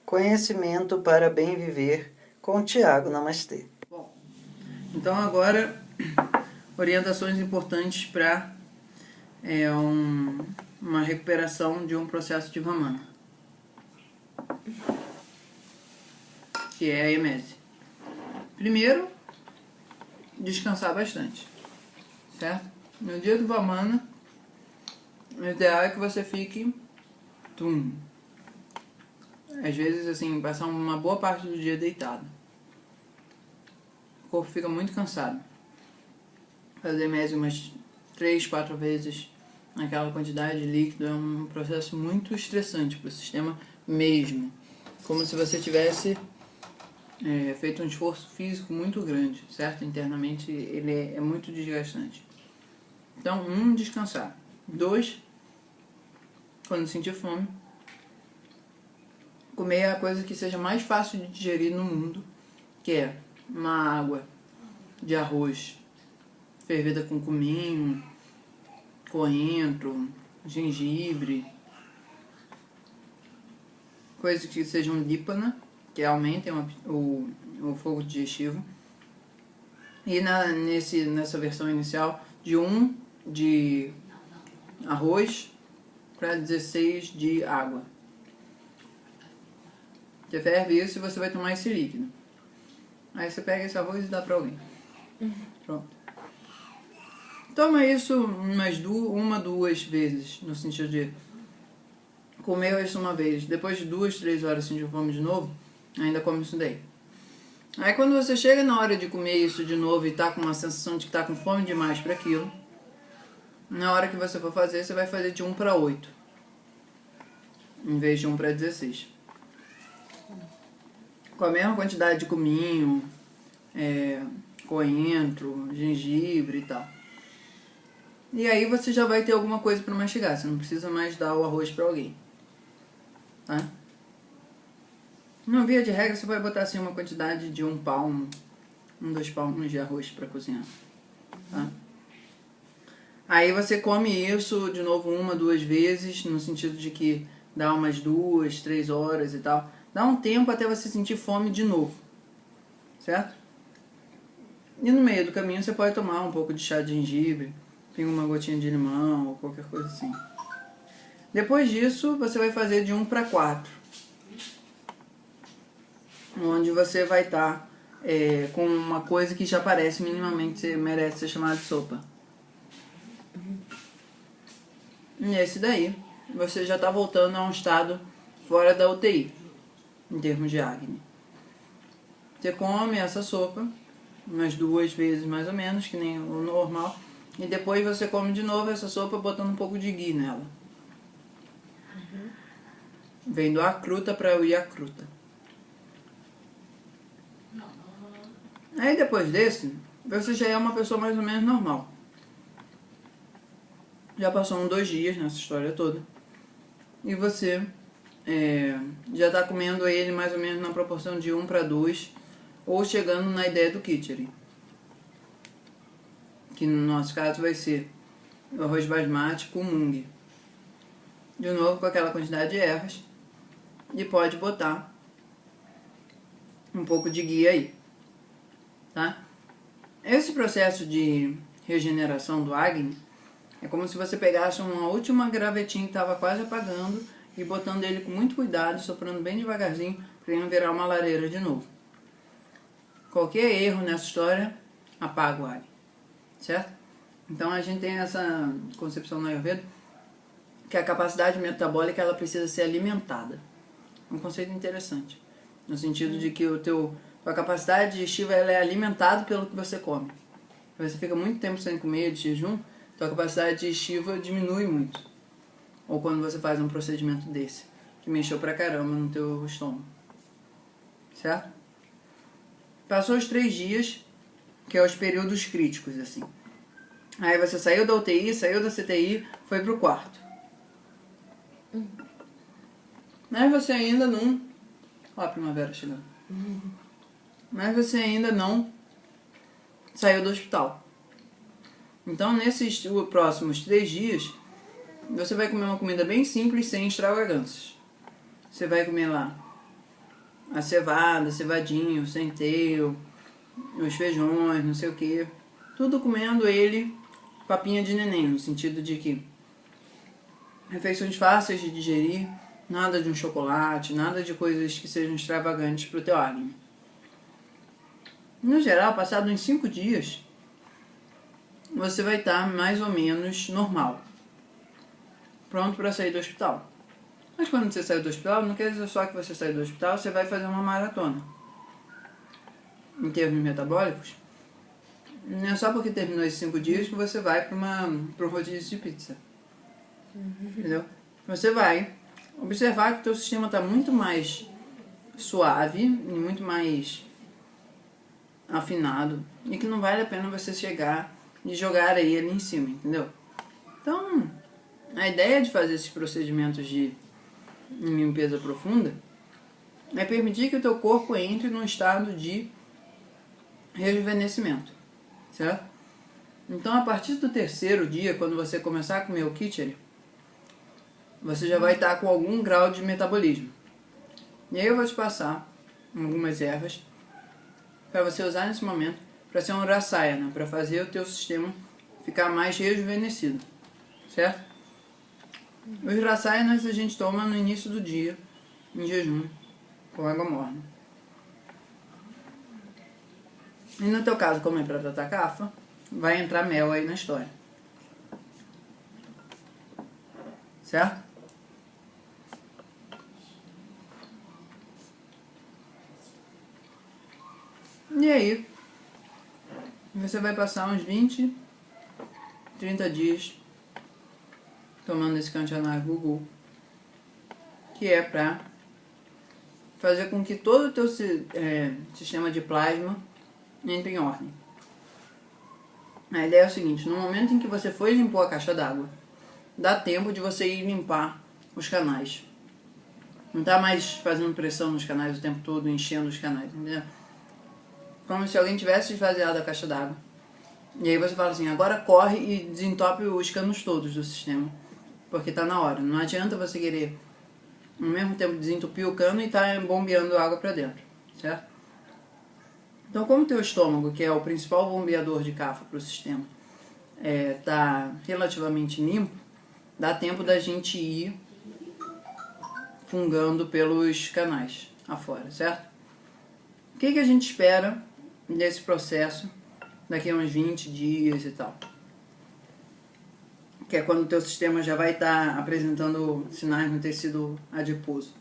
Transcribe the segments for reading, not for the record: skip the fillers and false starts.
Conhecimento para bem viver com Tiago Namastê. Bom, então agora orientações importantes para uma recuperação de um processo de Vamana, que é a emese. Primeiro, descansar bastante, certo? No dia do Vamana, o ideal é que você fique às vezes assim, passar uma boa parte do dia deitado. O corpo fica muito cansado. Fazer emese umas 3, 4 vezes naquela quantidade de líquido é um processo muito estressante para o sistema mesmo. Como se você tivesse feito um esforço físico muito grande, certo? Internamente ele é muito desgastante. Então, 1, descansar. 2, quando sentir fome, comer a coisa que seja mais fácil de digerir no mundo, que é uma água de arroz fervida com cominho, coentro, gengibre, coisas que sejam dípana, que aumentem o fogo digestivo. E nessa versão inicial, de 1 de arroz para 16 de água. Você ferve isso e você vai tomar esse líquido. Aí você pega esse arroz e dá para alguém. Pronto. Toma isso uma, 2 vezes, no sentido de comer isso uma vez. Depois de 2, 3 horas sentir fome de novo, ainda come isso daí. Aí quando você chega na hora de comer isso de novo e tá com uma sensação de que tá com fome demais para aquilo, na hora que você for fazer, você vai fazer de 1 para 8, em vez de 1 para 16. Com a mesma quantidade de cominho, coentro, gengibre e tal. E aí você já vai ter alguma coisa para mastigar, você não precisa mais dar o arroz para alguém. Tá? Na via de regra, você vai botar assim uma quantidade de 1 palmo, 2 palmos de arroz para cozinhar. Tá? Aí você come isso de novo 1, 2 vezes, no sentido de que dá umas 2, 3 horas e tal. Dá um tempo até você sentir fome de novo, certo? E no meio do caminho você pode tomar um pouco de chá de gengibre, pinga uma gotinha de limão ou qualquer coisa assim. Depois disso, você vai fazer de 1 para 4, onde você vai estar com uma coisa que já parece minimamente merece ser chamada de sopa. E esse daí, você já está voltando a um estado fora da UTI, em termos de Agni. Você come essa sopa umas 2 vezes mais ou menos, que nem o normal, e depois você come de novo essa sopa botando um pouco de ghee nela. Vem do akruta para o yakruta. Aí depois desse, você já é uma pessoa mais ou menos normal. Já passou 2 dias nessa história toda. E você já está comendo ele mais ou menos na proporção de 1 para 2, ou chegando na ideia do khichdi, que no nosso caso vai ser o arroz basmati com mung. De novo com aquela quantidade de ervas, e pode botar um pouco de ghee aí, tá? Esse processo de regeneração do Agni é como se você pegasse uma última gravetinha que estava quase apagando e botando ele com muito cuidado, soprando bem devagarzinho, para ele não virar uma lareira de novo. Qualquer erro nessa história, apaga o Agni, certo? Então a gente tem essa concepção no Ayurveda que a capacidade metabólica ela precisa ser alimentada. É um conceito interessante, no sentido de que a capacidade digestiva ela é alimentada pelo que você come. Se você fica muito tempo sem comer de jejum, então a capacidade digestiva diminui muito. Ou quando você faz um procedimento desse, que mexeu pra caramba no teu estômago. Certo? Passou os 3 dias, que é os períodos críticos, assim. Aí você saiu da UTI, saiu da CTI, foi pro quarto. Mas você ainda não... Ó a primavera chegando. Mas você ainda não saiu do hospital. Então, nesses próximos 3 dias, você vai comer uma comida bem simples, sem extravagâncias. Você vai comer lá a cevada, cevadinho, o centeio, os feijões, não sei o que. Tudo comendo ele papinha de neném, no sentido de que refeições fáceis de digerir, nada de um chocolate, nada de coisas que sejam extravagantes para o teu organismo. No geral, passado uns 5 dias, você vai estar mais ou menos normal, pronto para sair do hospital. Mas quando você sair do hospital, não quer dizer só que você sair do hospital, você vai fazer uma maratona. Em termos metabólicos, não é só porque terminou esses 5 dias que você vai para um rodízio de pizza. Entendeu? Você vai observar que o teu sistema está muito mais suave e muito mais afinado e que não vale a pena você chegar e jogar aí ali em cima, entendeu? Então, a ideia de fazer esses procedimentos de limpeza profunda é permitir que o teu corpo entre num estado de rejuvenescimento, certo? Então, a partir do 3º dia, quando você começar a comer o kitchen, você já vai estar com algum grau de metabolismo. E aí eu vou te passar algumas ervas para você usar nesse momento para ser um rasayana, para fazer o teu sistema ficar mais rejuvenescido, certo? Os rasayanas a gente toma no início do dia, em jejum, com água morna. E no teu caso, como é para tratar cafa, vai entrar mel aí na história. Certo? E aí, você vai passar uns 20, 30 dias tomando esse Kanchanaya Gugu, que é para fazer com que todo o teu sistema de plasma entre em ordem. A ideia é o seguinte: no momento em que você for e limpou a caixa d'água, dá tempo de você ir limpar os canais. Não tá mais fazendo pressão nos canais o tempo todo, enchendo os canais, entendeu? Como se alguém tivesse esvaziado a caixa d'água. E aí você fala assim: agora corre e desentope os canos todos do sistema, porque tá na hora. Não adianta você querer ao mesmo tempo desentupir o cano e tá bombeando água para dentro, certo? Então, como o teu estômago, que é o principal bombeador de cafa para o sistema, tá relativamente limpo, dá tempo da gente ir fungando pelos canais afora, certo? O que a gente espera desse processo daqui a uns 20 dias e tal? Que é quando o teu sistema já vai estar apresentando sinais no tecido adiposo.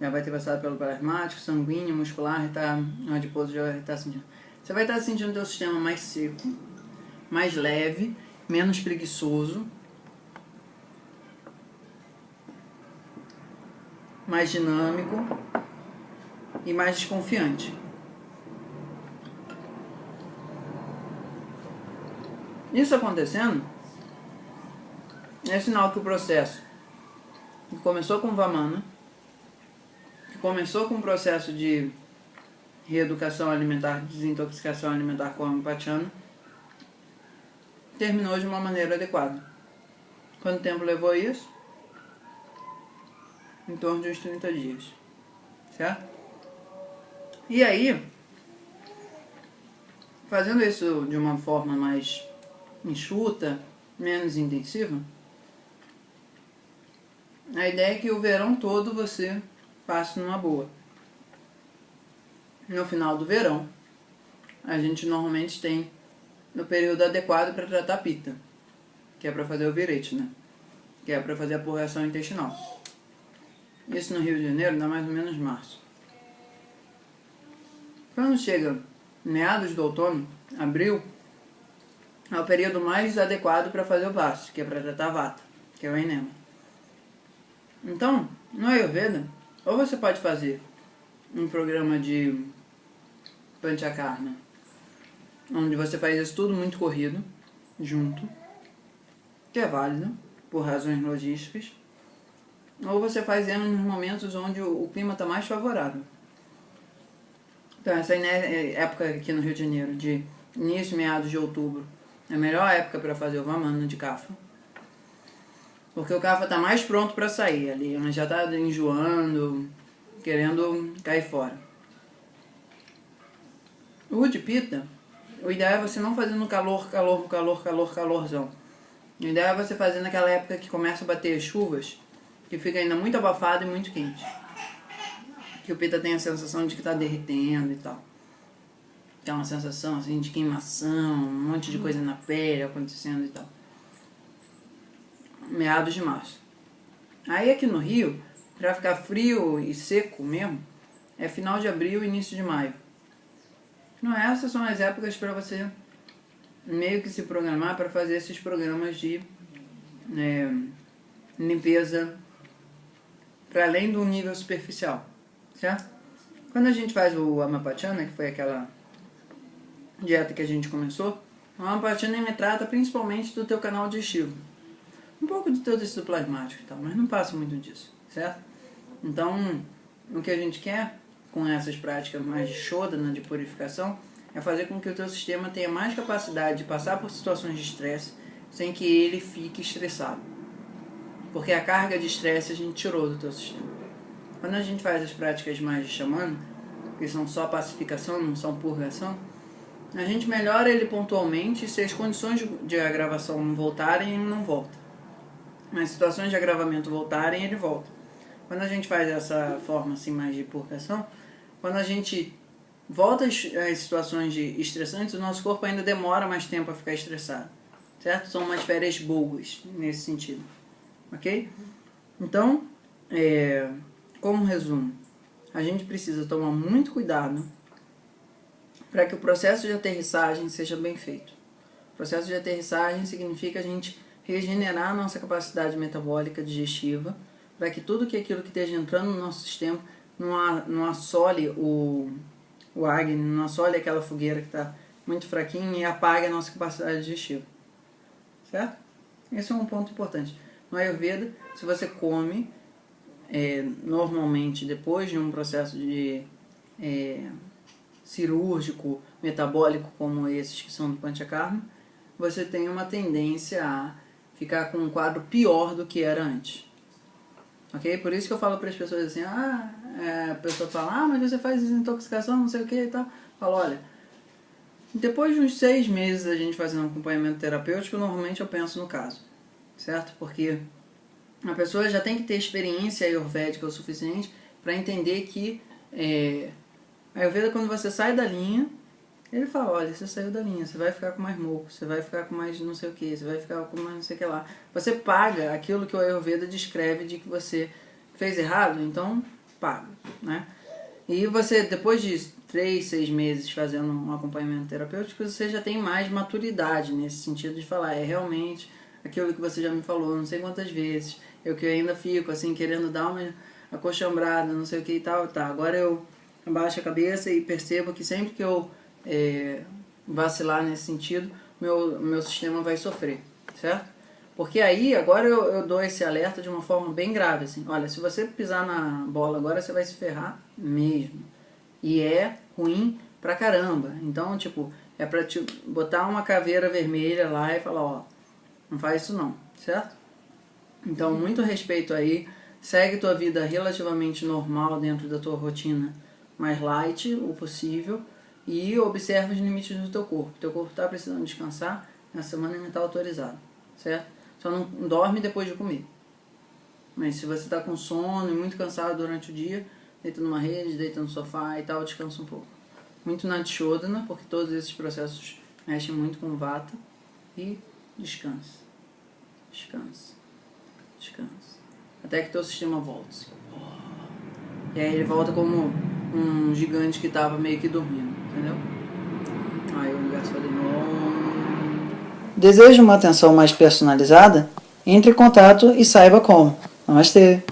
Já vai ter passado pelo plasmático, sanguíneo, muscular, o adiposo já vai estar sentindo. Você vai estar sentindo o teu sistema mais seco, mais leve, menos preguiçoso, mais dinâmico e mais desconfiante. Isso acontecendo é sinal que o processo que começou com Vamana, que começou com o processo de reeducação alimentar, desintoxicação alimentar com a Pachana, terminou de uma maneira adequada. Quanto tempo levou isso? Em torno de uns 30 dias. Certo? E aí, fazendo isso de uma forma mais enxuta, menos intensiva, a ideia é que o verão todo você passe numa boa. No final do verão, a gente normalmente tem no período adequado para tratar pita, que é para fazer o virete, né? Que é para fazer a purgação intestinal. Isso no Rio de Janeiro dá mais ou menos março. Quando chega meados do outono, abril, é o período mais adequado para fazer o passe, que é para tratar a vata, que é o enema. Então, no Ayurveda, ou você pode fazer um programa de Panchakarma, onde você faz isso tudo muito corrido, junto, que é válido, por razões logísticas, ou você faz ele nos momentos onde o clima está mais favorável. Então, essa época aqui no Rio de Janeiro, de início, meados de outubro, é a melhor época para fazer o Vamana de Kapha. Porque o Kapha está mais pronto para sair ali, mas já está enjoando, querendo cair fora. O de pita, o ideal é você não fazer no calorzão. O ideal é você fazer naquela época que começa a bater as chuvas, que fica ainda muito abafado e muito quente. Que o pita tem a sensação de que está derretendo e tal. Que é uma sensação assim de queimação, um monte de coisa na pele acontecendo e tal. Meados de março. Aí aqui no Rio, para ficar frio e seco mesmo, é final de abril e início de maio. Não, essas são as épocas para você meio que se programar para fazer esses programas de limpeza para além do nível superficial, certo? Quando a gente faz o Amapatiana, que foi aquela dieta que a gente começou, o Amapatiana me trata principalmente do teu canal digestivo. Um pouco do teu tecido plasmático e tal, mas não passa muito disso, certo? Então, o que a gente quer com essas práticas mais de Shodhana, de purificação, é fazer com que o teu sistema tenha mais capacidade de passar por situações de estresse sem que ele fique estressado. Porque a carga de estresse a gente tirou do teu sistema. Quando a gente faz as práticas mais de Xamana, que são só pacificação, não são purgação, a gente melhora ele pontualmente e se as condições de agravação não voltarem, ele não volta. Mas se situações de agravamento voltarem, ele volta. Quando a gente faz essa forma assim mais de purgação, quando a gente volta às situações estressantes, o nosso corpo ainda demora mais tempo a ficar estressado, certo? São umas férias boas nesse sentido, ok? Então, como resumo, a gente precisa tomar muito cuidado para que o processo de aterrissagem seja bem feito. O processo de aterrissagem significa a gente regenerar a nossa capacidade metabólica digestiva, para que tudo aquilo que esteja entrando no nosso sistema não assole o Agni, não assole aquela fogueira que está muito fraquinha e apague a nossa capacidade digestiva. Certo? Esse é um ponto importante. No Ayurveda, se você come normalmente depois de um processo de cirúrgico, metabólico como esses que são do Panchakarma, você tem uma tendência a ficar com um quadro pior do que era antes. Ok? Por isso que eu falo para as pessoas assim, a pessoa fala, mas você faz desintoxicação, não sei o que e tal. Eu falo, olha, depois de uns 6 meses a gente fazendo um acompanhamento terapêutico, normalmente eu penso no caso, certo? Porque a pessoa já tem que ter experiência ayurvédica o suficiente para entender que a Ayurveda, quando você sai da linha, ele fala, olha, você saiu da linha, você vai ficar com mais moco, você vai ficar com mais não sei o que, você vai ficar com mais não sei o que lá. Você paga aquilo que o Ayurveda descreve de que você fez errado, então paga, né? E você, depois de 3, 6 meses fazendo um acompanhamento terapêutico, você já tem mais maturidade nesse sentido de falar, realmente aquilo que você já me falou não sei quantas vezes, eu que ainda fico assim querendo dar uma acochambrada, não sei o que e tal, tá, agora eu abaixo a cabeça e percebo que sempre que eu vacilar nesse sentido, meu sistema vai sofrer, certo? Porque aí, agora eu dou esse alerta de uma forma bem grave, assim, olha, se você pisar na bola agora, você vai se ferrar mesmo, e é ruim pra caramba, então, tipo, é pra te botar uma caveira vermelha lá e falar, ó, não faz isso não, certo? Então, muito respeito aí, segue tua vida relativamente normal dentro da tua rotina mais light, o possível, e observa os limites do teu corpo. Teu corpo está precisando descansar, na semana ele está autorizado, certo? Só não dorme depois de comer. Mas se você está com sono e muito cansado durante o dia, deita numa rede, deita no sofá e tal, descansa um pouco. Muito na Shodhana, porque todos esses processos mexem muito com Vata, e descansa. Descansa. Descansa. Até que teu sistema volte. E aí ele volta como um gigante que estava meio que dormindo, entendeu? Aí o universo fala, não. Deseja uma atenção mais personalizada? Entre em contato e saiba como. Namastê!